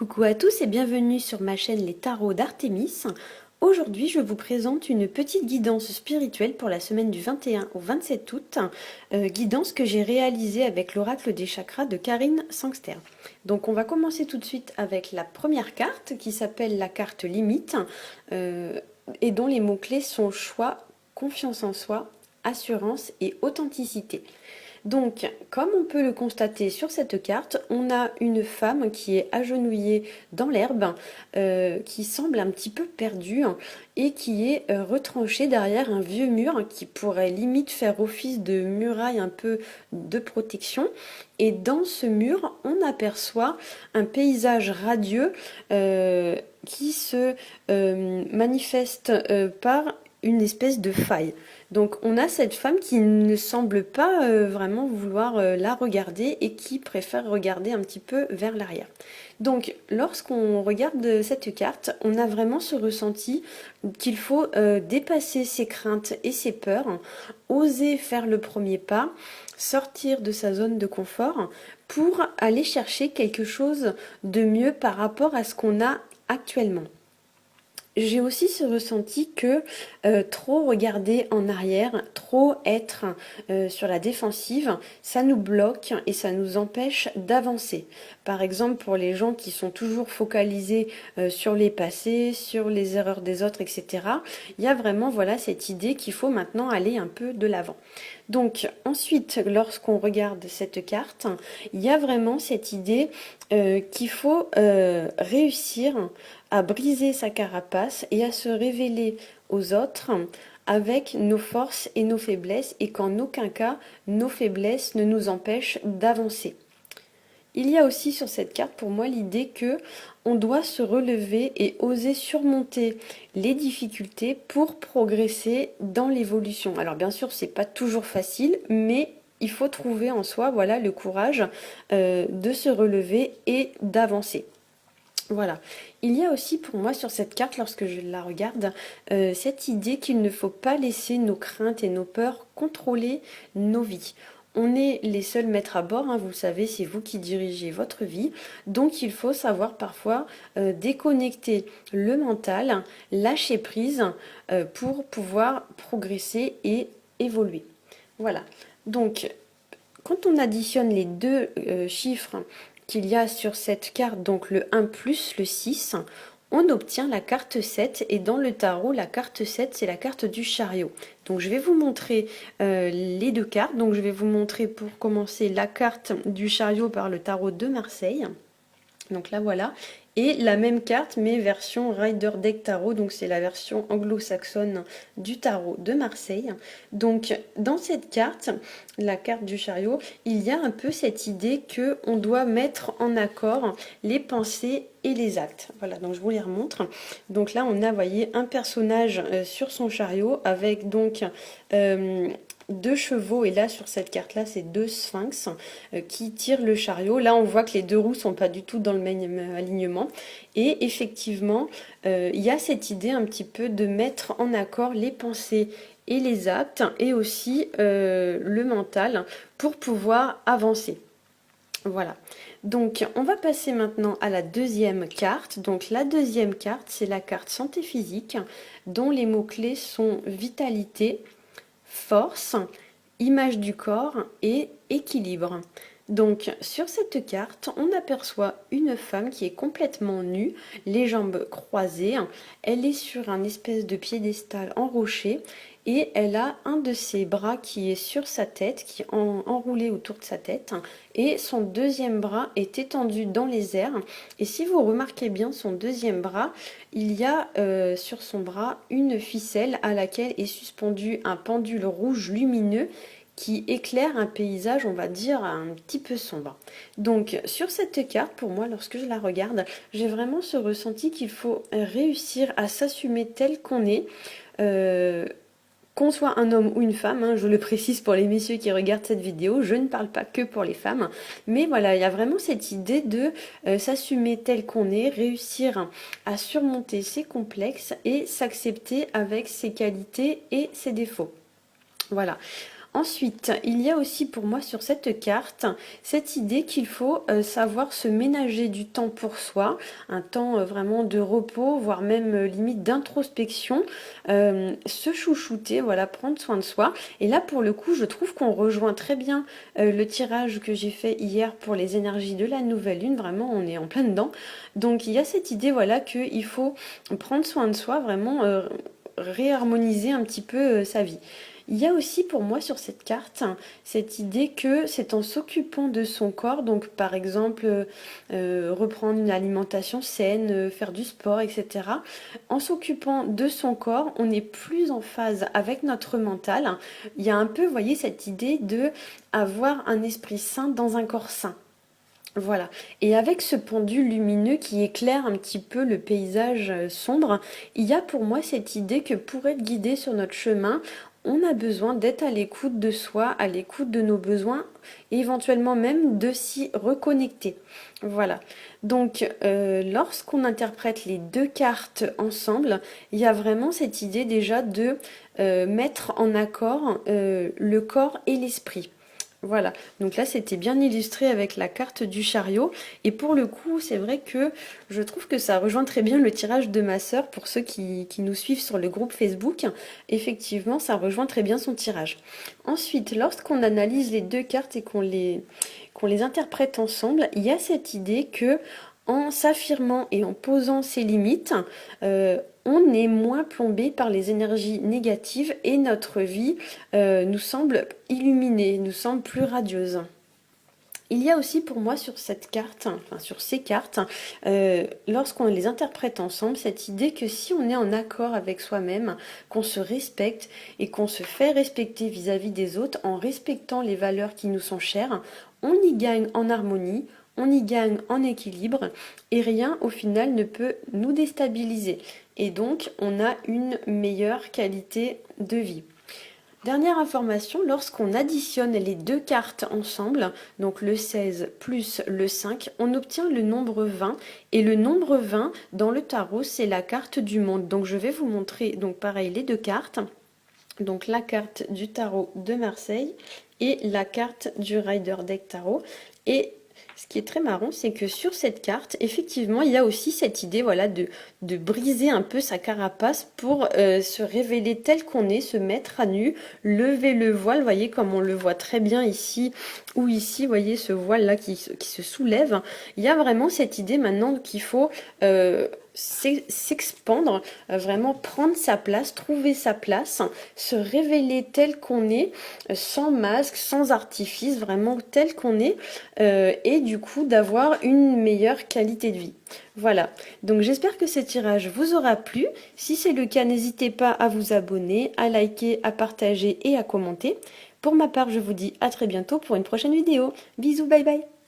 Coucou à tous et bienvenue sur ma chaîne Les Tarots d'Artémis. Aujourd'hui, je vous présente une petite guidance spirituelle pour la semaine du 21 au 27 août, guidance que j'ai réalisée avec l'oracle des chakras de Karine Sangster. Donc on va commencer tout de suite avec la première carte qui s'appelle la carte limite et dont les mots-clés sont choix, confiance en soi, assurance et authenticité. Donc, comme on peut le constater sur cette carte, on a une femme qui est agenouillée dans l'herbe, qui semble un petit peu perdue et qui est retranchée derrière un vieux mur qui pourrait limite faire office de muraille un peu de protection. Et dans ce mur, on aperçoit un paysage radieux qui se manifeste par une espèce de faille. Donc on a cette femme qui ne semble pas vraiment vouloir la regarder et qui préfère regarder un petit peu vers l'arrière. Donc lorsqu'on regarde cette carte, on a vraiment ce ressenti qu'il faut dépasser ses craintes et ses peurs, oser faire le premier pas, sortir de sa zone de confort pour aller chercher quelque chose de mieux par rapport à ce qu'on a actuellement. J'ai aussi ce ressenti que trop regarder en arrière, trop être sur la défensive, ça nous bloque et ça nous empêche d'avancer. Par exemple, pour les gens qui sont toujours focalisés sur les passés, sur les erreurs des autres, etc., il y a vraiment voilà, cette idée qu'il faut maintenant aller un peu de l'avant. Donc ensuite, lorsqu'on regarde cette carte, il y a vraiment cette idée qu'il faut réussir à briser sa carapace et à se révéler aux autres avec nos forces et nos faiblesses et qu'en aucun cas nos faiblesses ne nous empêchent d'avancer. Il y a aussi sur cette carte pour moi l'idée que on doit se relever et oser surmonter les difficultés pour progresser dans l'évolution. Alors bien sûr, c'est pas toujours facile, mais il faut trouver en soi voilà le courage de se relever et d'avancer. Voilà. Il y a aussi pour moi sur cette carte, lorsque je la regarde, cette idée qu'il ne faut pas laisser nos craintes et nos peurs contrôler nos vies. On est les seuls maîtres à bord, hein, vous le savez, c'est vous qui dirigez votre vie. Donc il faut savoir parfois déconnecter le mental, lâcher prise pour pouvoir progresser et évoluer. Voilà. Donc quand on additionne les deux chiffres qu'il y a sur cette carte, donc le 1 plus le 6, on obtient la carte 7 et dans le tarot, la carte 7, c'est la carte du chariot. Donc je vais vous montrer les deux cartes. Donc je vais vous montrer pour commencer la carte du chariot par le tarot de Marseille. Donc là voilà. Et la même carte, mais version Rider Deck Tarot, donc c'est la version anglo-saxonne du tarot de Marseille. Donc dans cette carte, la carte du chariot, il y a un peu cette idée que on doit mettre en accord les pensées et les actes. Voilà, donc je vous les remontre. Donc là, on a, voyez, un personnage sur son chariot avec donc deux chevaux, et là sur cette carte là c'est deux sphinx qui tirent le chariot. Là on voit que les deux roues sont pas du tout dans le même alignement et effectivement il y a cette idée un petit peu de mettre en accord les pensées et les actes et aussi le mental pour pouvoir avancer. Voilà, donc on va passer maintenant à la deuxième carte. Donc la deuxième carte, c'est la carte santé physique dont les mots-clés sont vitalité, force, image du corps et équilibre. Donc sur cette carte, on aperçoit une femme qui est complètement nue, les jambes croisées. Elle est sur un espèce de piédestal en rocher et elle a un de ses bras qui est sur sa tête, qui est enroulé autour de sa tête, et son deuxième bras est étendu dans les airs. Et si vous remarquez bien son deuxième bras, il y a sur son bras une ficelle à laquelle est suspendu un pendule rouge lumineux qui éclaire un paysage, on va dire, un petit peu sombre. Donc sur cette carte, pour moi, lorsque je la regarde, j'ai vraiment ce ressenti qu'il faut réussir à s'assumer tel qu'on est. Qu'on soit un homme ou une femme, hein, je le précise pour les messieurs qui regardent cette vidéo, je ne parle pas que pour les femmes, mais voilà, il y a vraiment cette idée de s'assumer tel qu'on est, réussir à surmonter ses complexes et s'accepter avec ses qualités et ses défauts. Voilà. Ensuite, il y a aussi pour moi sur cette carte cette idée qu'il faut savoir se ménager du temps pour soi, un temps vraiment de repos, voire même limite d'introspection, se chouchouter, voilà, prendre soin de soi. Et là, pour le coup, je trouve qu'on rejoint très bien le tirage que j'ai fait hier pour les énergies de la nouvelle lune. Vraiment, on est en plein dedans. Donc, il y a cette idée, voilà, qu'il faut prendre soin de soi, vraiment réharmoniser un petit peu sa vie. Il y a aussi pour moi sur cette carte cette idée que c'est en s'occupant de son corps, donc par exemple reprendre une alimentation saine, faire du sport, etc. En s'occupant de son corps, on est plus en phase avec notre mental. Il y a un peu, vous voyez, cette idée de avoir un esprit sain dans un corps sain. Voilà. Et avec ce pendule lumineux qui éclaire un petit peu le paysage sombre, il y a pour moi cette idée que pour être guidé sur notre chemin, on a besoin d'être à l'écoute de soi, à l'écoute de nos besoins, et éventuellement même de s'y reconnecter. Voilà. Donc, lorsqu'on interprète les deux cartes ensemble, il y a vraiment cette idée déjà de mettre en accord le corps et l'esprit. Voilà, donc là c'était bien illustré avec la carte du chariot et pour le coup c'est vrai que je trouve que ça rejoint très bien le tirage de ma sœur pour ceux qui nous suivent sur le groupe Facebook. Effectivement ça rejoint très bien son tirage. Ensuite lorsqu'on analyse les deux cartes et qu'on les interprète ensemble, il y a cette idée que en s'affirmant et en posant ses limites, on est moins plombé par les énergies négatives et notre vie nous semble illuminée, nous semble plus radieuse. Il y a aussi pour moi sur cette carte, enfin sur ces cartes, lorsqu'on les interprète ensemble, cette idée que si on est en accord avec soi-même, qu'on se respecte et qu'on se fait respecter vis-à-vis des autres en respectant les valeurs qui nous sont chères, on y gagne en harmonie, on y gagne en équilibre et rien au final ne peut nous déstabiliser. Et donc on a une meilleure qualité de vie. Dernière information, lorsqu'on additionne les deux cartes ensemble, donc le 16 plus le 5, on obtient le nombre 20. Et le nombre 20 dans le tarot, c'est la carte du monde. Donc je vais vous montrer, donc pareil, les deux cartes. Donc la carte du tarot de Marseille et la carte du Rider Deck Tarot. Et ce qui est très marrant, c'est que sur cette carte, effectivement, il y a aussi cette idée, voilà, de briser un peu sa carapace pour se révéler tel qu'on est, se mettre à nu, lever le voile, vous voyez, comme on le voit très bien ici, ou ici, vous voyez, ce voile-là qui se soulève. Il y a vraiment cette idée maintenant qu'il faut s'expandre, vraiment prendre sa place, trouver sa place, se révéler tel qu'on est, sans masque, sans artifice, vraiment tel qu'on est, et du coup d'avoir une meilleure qualité de vie. Voilà, donc j'espère que ce tirage vous aura plu. Si c'est le cas, n'hésitez pas à vous abonner, à liker, à partager et à commenter. Pour ma part, je vous dis à très bientôt pour une prochaine vidéo. Bisous, bye bye.